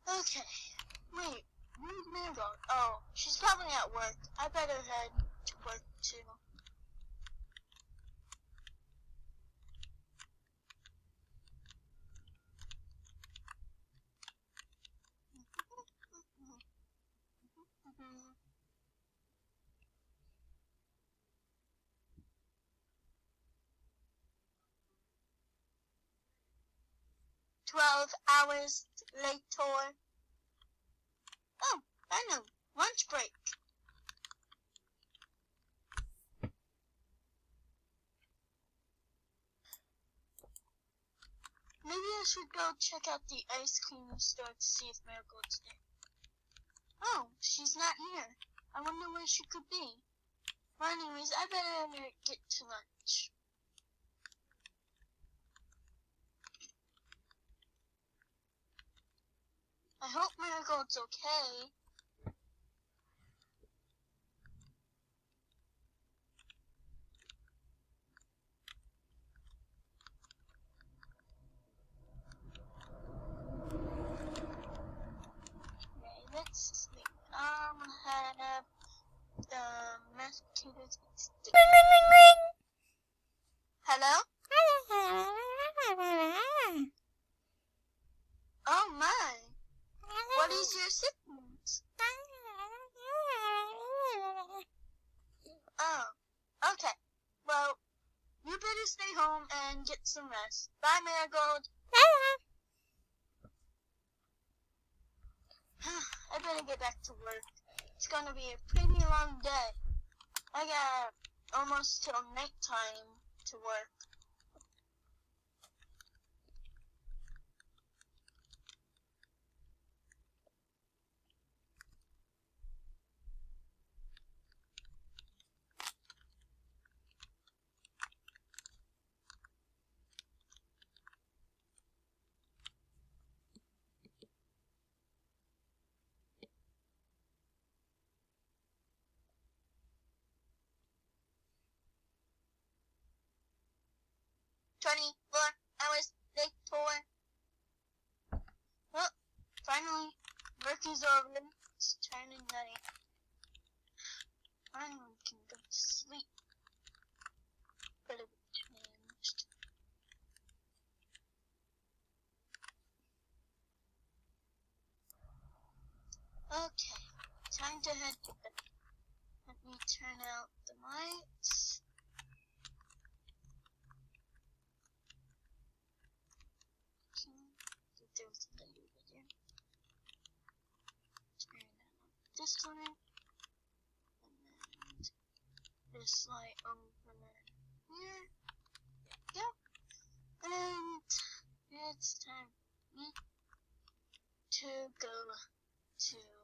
Okay. Wait, where's Marigold? Oh, she's probably at work. I better head to work too. Mm-hmm. 12 hours later. Oh, I know. Lunch break. Maybe I should go check out the ice cream store to see if Marigold's there. Oh, she's not here. I wonder where she could be. Well, anyways, I better get to lunch. I hope Marigold's okay. Okay, let's sleep. Have the mashed potatoes and steak. Ring, ring, ring, ring. Hello? Oh my. What is your sickness? Oh, okay. Well, you better stay home and get some rest. Bye, Marigold. I better get back to work. It's gonna be a pretty long day. I got almost till nighttime to work. $24 later. Well, finally, work is over. It's turning night. Finally, can go to sleep. But it changed. Okay, time to head to bed. Let me turn out the lights. There was a light over there. Turn on this light. And this light over here. Yep. And it's time for me to go to